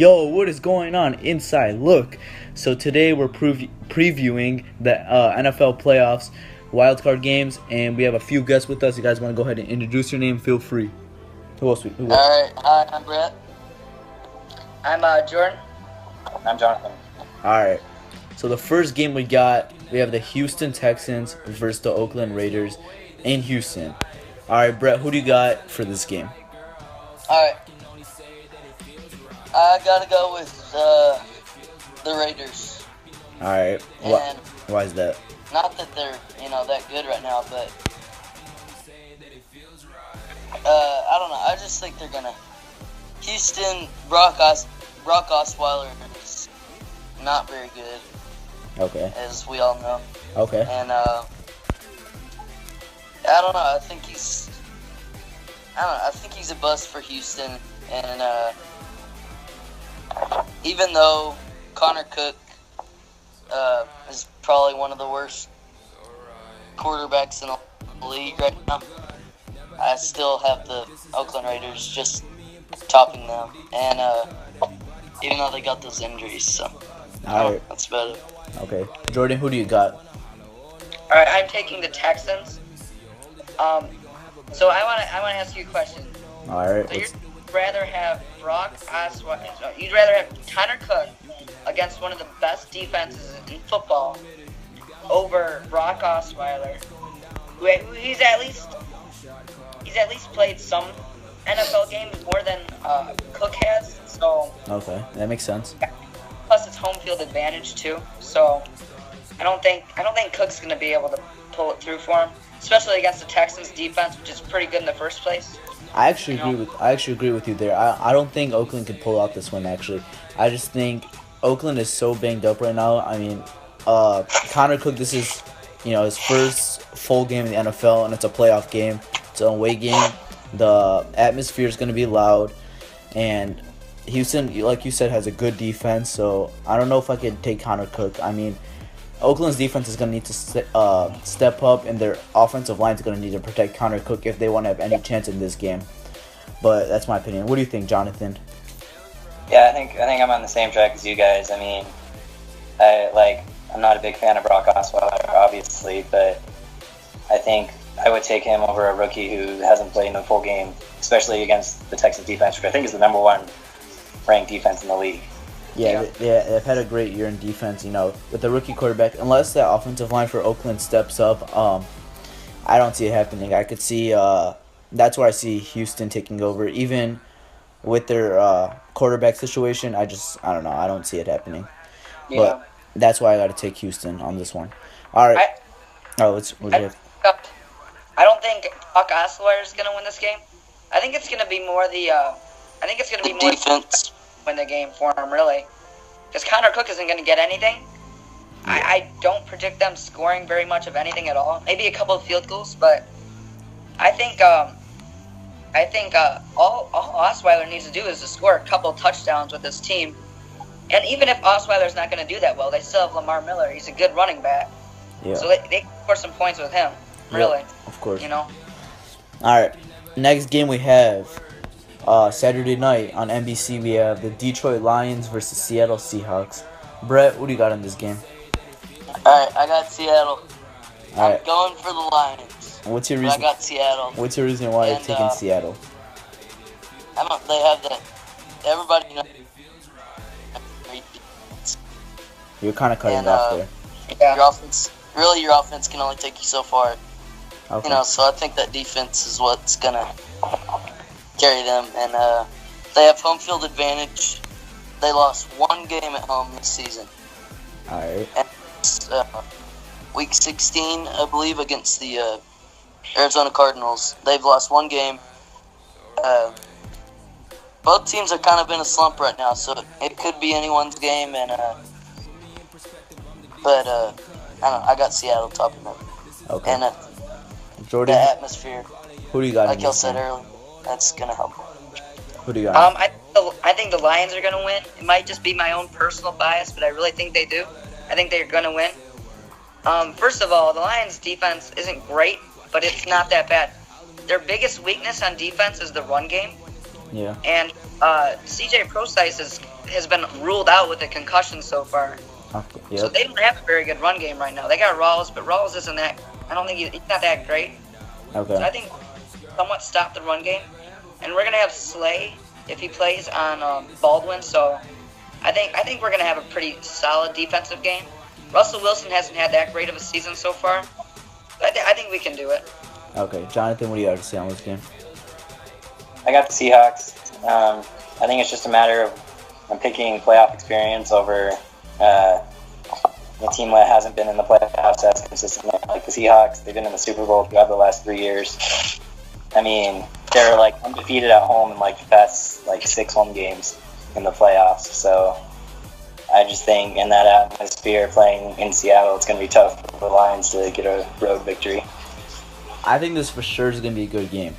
Yo, what is going on inside? Look, so today we're previewing the NFL playoffs, wildcard games, and we have a few guests with us. You guys want to go ahead and introduce your name? Feel free. Who else? All right. Hi, I'm Brett. I'm Jordan. I'm Jonathan. All right. So the first game we have the Houston Texans versus the Oakland Raiders in Houston. All right, Brett, who do you got for this game? All right. I gotta go with the Raiders. All right. And why is that? not that they're that good right now, but I don't know. I just think they're gonna. Houston, Brock Osweiler is not very good, Okay. as we all know. Okay. And I don't know. I think he's a bust for Houston. And even though Connor Cook is probably one of the worst quarterbacks in the league right now, I still have the Oakland Raiders just topping them. And even though they got those injuries, so All right. that's about it. Okay. Jordan, who do you got? All right, I'm taking the Texans. So I want to ask you a question. All right. So you'd rather have you'd rather have Connor Cook against one of the best defenses in football over Brock Osweiler, who he's at least played some NFL games more than Cook has. So Okay, that makes sense. plus it's home field advantage too. So I don't think Cook's going to be able to pull it through for him, especially against the Texans defense, which is pretty good in the first place. I actually agree with you there. I don't think Oakland could pull out this one. Actually, I just think Oakland is so banged up right now. I mean, Connor Cook. This is his first full game in the NFL, and it's a playoff game. It's an away game. The atmosphere is going to be loud, and Houston, like you said, has a good defense. So I don't know if I could take Connor Cook. I mean, Oakland's defense is going to need to step up, and their offensive line is going to need to protect Connor Cook if they want to have any chance in this game. But that's my opinion. What do you think, Jonathan? Yeah, I think I'm on the same track as you guys. I mean, I'm not a big fan of Brock Osweiler, obviously, but I think I would take him over a rookie who hasn't played in a full game, especially against the Texans defense, which I think is the number one ranked defense in the league. Yeah, they've had a great year in defense, with the rookie quarterback. Unless that offensive line for Oakland steps up, I don't see it happening. I could see, that's where I see Houston taking over. Even with their quarterback situation, I don't know. I don't see it happening. Yeah. But that's why I got to take Houston on this one. All right. I don't think Brock Osweiler is going to win this game. I think it's going to be more the Defense. win the game for him, really. Because Connor Cook isn't going to get anything. I don't predict them scoring very much of anything at all. Maybe a couple of field goals, but I think all Osweiler needs to do is to score a couple touchdowns with his team. And even if Osweiler's not going to do that well, they still have Lamar Miller. He's a good running back. Yeah. So they can score some points with him, really. Yeah, of course. All right. Next game we have Saturday night on NBC. We have the Detroit Lions versus Seattle Seahawks. Brett, what do you got in this game? All right, I got Seattle. All right. I'm going for the Lions. What's your But reason? I got Seattle. What's your reason why you're And, taking Seattle? They have that. Everybody knows. You're kind of cutting And, off there. Yeah. Your offense can only take you so far. Okay. So I think that defense is what's gonna carry them, and they have home field advantage. They lost one game at home this season. All right. And it's, week 16, I believe, against the Arizona Cardinals. They've lost one game. Both teams are kind of in a slump right now, so it could be anyone's game. And but I don't know. I got Seattle topping them. Okay. And Jordan, the atmosphere, who do you got? like in y'all this said game? earlier, that's gonna help. Who do you got? I think the Lions are going to win. It might just be my own personal bias, but I really think they do. I think they're going to win. First of all, the Lions' defense isn't great, but it's not that bad. Their biggest weakness on defense is the run game. Yeah. And CJ Prosise is has been ruled out with a concussion so far. Yep. So they don't have a very good run game right now. They got Rawls, but Rawls isn't that. I don't think he's not that great. Okay. So I think somewhat stop the run game, and we're gonna have Slay if he plays on Baldwin. So I think we're gonna have a pretty solid defensive game. Russell Wilson hasn't had that great of a season so far. I think we can do it. Okay, Jonathan, what do you have to say on this game? I got the Seahawks. I think it's just a matter of I'm picking playoff experience over a team that hasn't been in the playoffs as consistently. Like the Seahawks, they've been in the Super Bowl throughout the last 3 years. I mean, they're like undefeated at home in like the past like 6 home games in the playoffs. So I just think in that atmosphere, playing in Seattle, it's going to be tough for the Lions to get a road victory. I think this for sure is going to be a good game.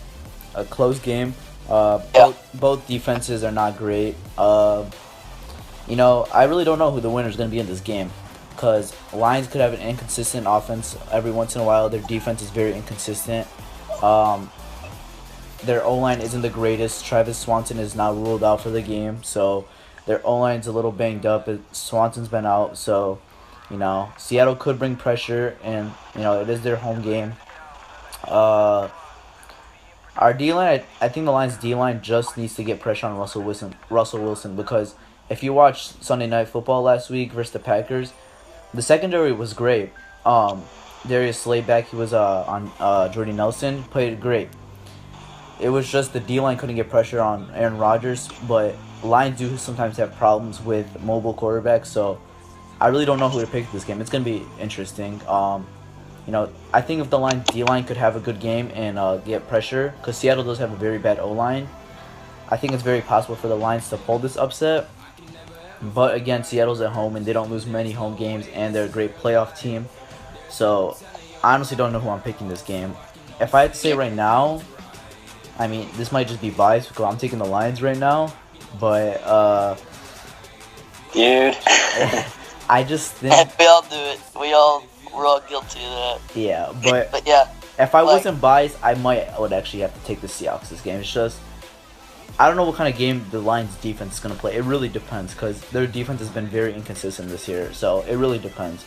A close game. Yeah. Both defenses are not great. You know, I really don't know who the winner is going to be in this game. Because Lions could have an inconsistent offense every once in a while. Their defense is very inconsistent. Their O-line isn't the greatest. Travis Swanson is now ruled out for the game. So their O-line's a little banged up. Swanson's been out. So, you know, Seattle could bring pressure. And, you know, it is their home game. Our D-line, I think the Lions' D-line just needs to get pressure on Russell Wilson, because if you watched Sunday Night Football last week versus the Packers, the secondary was great. Darius Slayback, he was on Jordy Nelson, played great. It was just the D-line couldn't get pressure on Aaron Rodgers, but Lions do sometimes have problems with mobile quarterbacks, so I really don't know who to pick this game. It's going to be interesting. You know, I think if the D-line could have a good game and get pressure, because Seattle does have a very bad O-line, I think it's very possible for the Lions to pull this upset. But again, Seattle's at home and they don't lose many home games, and they're a great playoff team. So I honestly don't know who I'm picking this game. If I had to say right now, I mean, this might just be biased because I'm taking the Lions right now, but Dude. I just think We all do it. We're all guilty of that. yeah, but yeah, if I like- wasn't biased, I would actually have to take the Seahawks this game. It's just I don't know what kind of game the Lions defense is going to play. It really depends because their defense has been very inconsistent this year. So it really depends.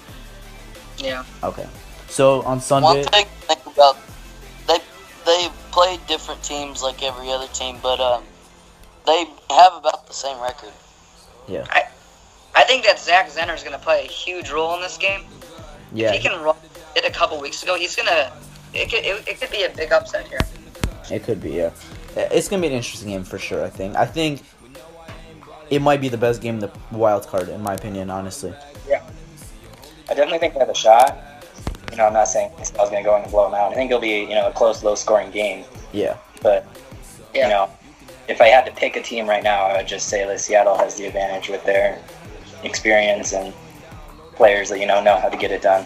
Yeah. Okay. So on one Sunday, thing to think about, they play different teams like every other team, but they have about the same record. yeah, I think that Zach Zenner is going to play a huge role in this game. yeah, If he can run it a couple weeks ago, he's going to... It could be a big upset here. it could be. Yeah, it's going to be an interesting game for sure. I think it might be the best game in the wild card in my opinion. Honestly. Yeah. I definitely think they have a shot. You know, I'm not saying Seattle's going to go in and blow them out. I think it'll be, a close, low-scoring game. Yeah. But, Yeah. if I had to pick a team right now, I would just say that Seattle has the advantage with their experience and players that, know how to get it done.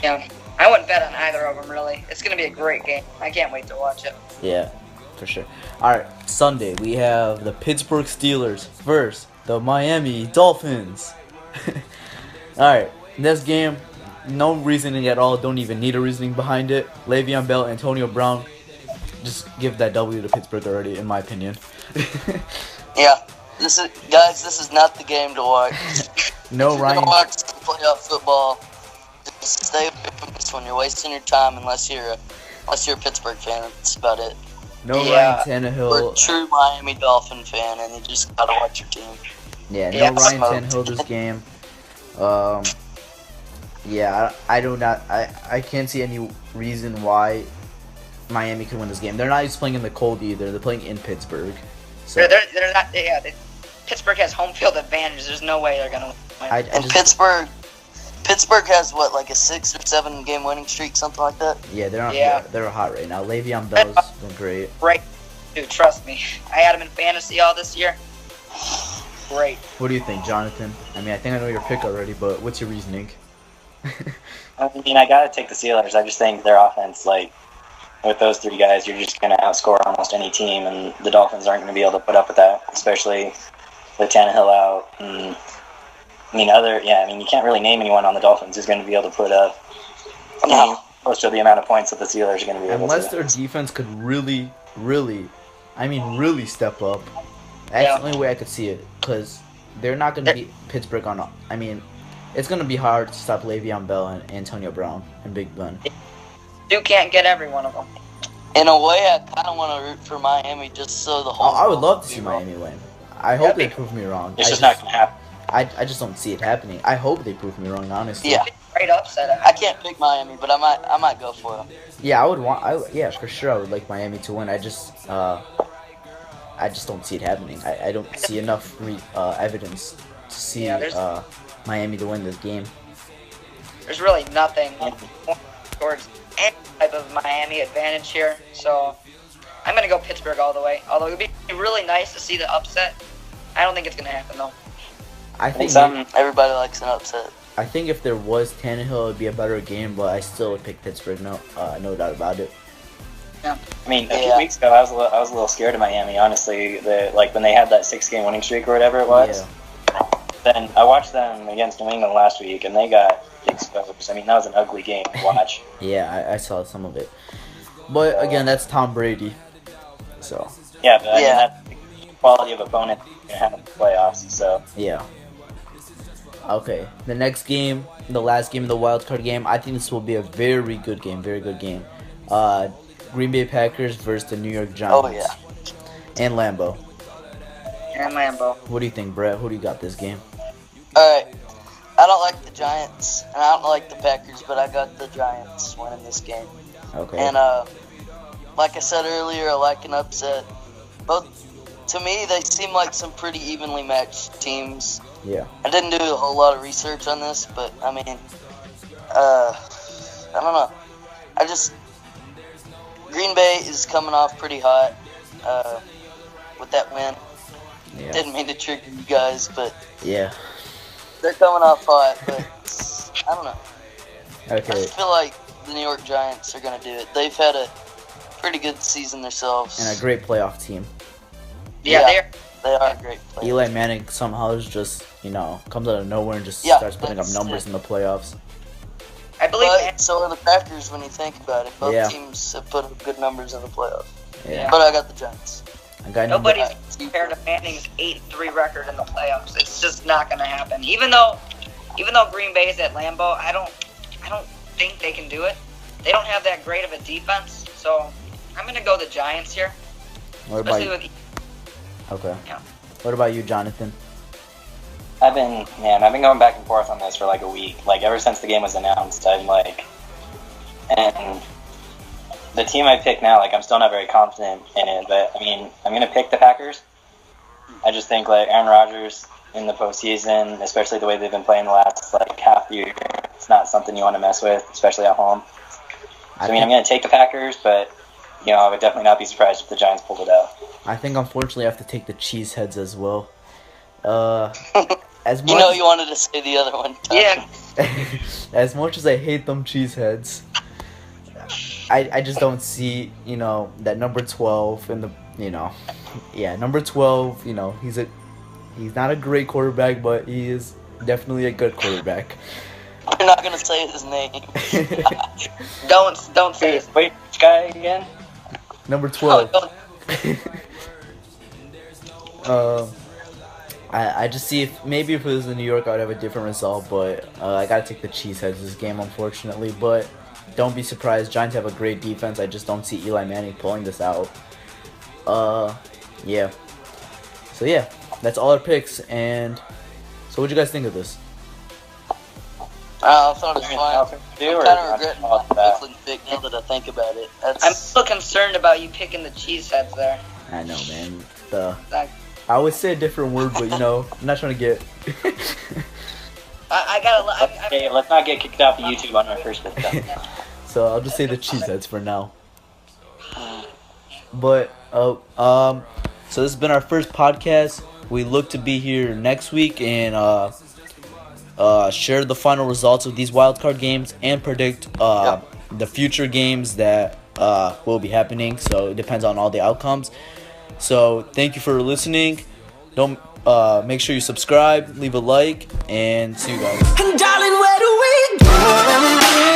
Yeah. I wouldn't bet on either of them, really. It's going to be a great game. I can't wait to watch it. Yeah, for sure. All right, Sunday we have the Pittsburgh Steelers versus the Miami Dolphins. All right, this game, no reasoning at all. Don't even need a reasoning behind it. Le'Veon Bell, Antonio Brown, just give that W to Pittsburgh already, in my opinion. Yeah, this is not the game to watch. No If you're Ryan. gonna watch playoff football, just stay away from this one. You're wasting your time unless you're a Pittsburgh fan. That's about it. No Yeah. Ryan We're a Tannehill. true Miami Dolphin fan, and you just gotta watch your team. Yeah, no Yeah, Ryan smoked. Tannehill this game. Yeah, I can't see any reason why Miami could win this game. They're not just playing in the cold either. They're playing in Pittsburgh. So They're not... Yeah, Pittsburgh has home field advantage. There's no way they're going to win. I And just, Pittsburgh has what, like a 6 or 7 game winning streak, something like that. yeah, they're not. Yeah. They're hot right now. Le'Veon Bell's been great. Great. Dude, trust me. I had him in fantasy all this year. Great. What do you think, Jonathan? I mean, I think I know your pick already, but what's your reasoning? I mean, I got to take the Steelers. I just think their offense, with those three guys, you're just going to outscore almost any team, and the Dolphins aren't going to be able to put up with that, especially with Tannehill out. And, you can't really name anyone on the Dolphins who's going to be able to put up close to the amount of points that the Steelers are going to be able Unless to. their defense could really step up That's the only way I could see it, because they're not going to beat Pittsburgh on. I mean, it's going to be hard to stop Le'Veon Bell and Antonio Brown and Big Ben. You can't get every one of them. In a way, I kind of want to root for Miami just so the whole. I would love to see Miami win. I hope they prove me wrong. It's just not going to happen. I just don't see it happening. I hope they prove me wrong, honestly. Yeah. Great upset. I can't pick Miami, but I might go for them. Yeah, yeah, for sure I would like Miami to win. I just don't see it happening. I don't see enough evidence to see Miami to win this game. There's really nothing towards any type of Miami advantage here, so I'm gonna go Pittsburgh all the way. Although it would be really nice to see the upset. I don't think it's gonna happen though. I think everybody likes an upset. I think if there was Tannehill, it would be a better game, but I still would pick Pittsburgh. No doubt about it. Yeah. I mean, a few weeks ago, I was a little scared of Miami. Honestly, like when they had that 6-game winning streak or whatever it was. Yeah. Then I watched them against New England last week, and they got exposed. I mean, that was an ugly game to watch. Yeah, I saw some of it. But again, that's Tom Brady. So. Yeah, but I mean, that's the quality of opponent you have in the playoffs. So. Yeah. Okay, the next game, the last game of the wild card game, I think this will be a very good game. Green Bay Packers versus the New York Giants. Oh, yeah. And Lambeau. What do you think, Brett? Who do you got this game? Alright. I don't like the Giants, and I don't like the Packers, but I got the Giants winning this game. Okay. And, like I said earlier, I like an upset. To me, they seem like some pretty evenly matched teams. Yeah. I didn't do a whole lot of research on this, but, I mean, I don't know. Green Bay is coming off pretty hot with that win. Yeah. Didn't mean to trigger you guys, but yeah, they're coming off hot, but I don't know. Okay. I just feel like the New York Giants are going to do it. They've had a pretty good season themselves. And a great playoff team. Yeah, they are a great playoff. Eli Manning somehow is just, comes out of nowhere and just starts putting up numbers in the playoffs. I believe so are the Packers when you think about it. Both teams have put up good numbers in the playoffs. Yeah. But I got the Giants. Nobody's compared to Manning's 8-3 record in the playoffs. It's just not going to happen. Even though Green Bay is at Lambeau, I don't think they can do it. They don't have that great of a defense, so I'm going to go the Giants here. What about you? Okay. Yeah. What about you, Jonathan? I've been going back and forth on this for like a week. Like ever since the game was announced, and the team I pick now, I'm still not very confident in it. But I mean, I'm gonna pick the Packers. I just think Aaron Rodgers in the postseason, especially the way they've been playing the last half year, it's not something you want to mess with, especially at home. So, I'm gonna take the Packers, but I would definitely not be surprised if the Giants pulled it out. I think unfortunately I have to take the Cheeseheads as well. As much you wanted to say the other one. Yeah. As much as I hate them Cheeseheads, I just don't see, that number 12 in the, number 12, he's not a great quarterback, but he is definitely a good quarterback. You're not going to say his name. Don't say it. Wait, which guy again? Number 12. I just see if it was in New York, I would have a different result, but I gotta take the Cheeseheads this game, unfortunately. But don't be surprised, Giants have a great defense. I just don't see Eli Manning pulling this out. Yeah. So yeah, that's all our picks. And so, what'd you guys think of this? I thought it was fine. I'm kind of regretting my Oakland pick now that I think about it. I'm still concerned about you picking the Cheeseheads there. I know, man. I always say a different word, but I'm not trying to get. I gotta. Okay, let's not get kicked off of YouTube on our first pick. So I'll just say the Cheeseheads for now. But so this has been our first podcast. We look to be here next week and share the final results of these wildcard games and predict the future games that will be happening. So it depends on all the outcomes. So thank you for listening. Don't make sure you subscribe, leave a like, and see you guys. And darling, where do we go?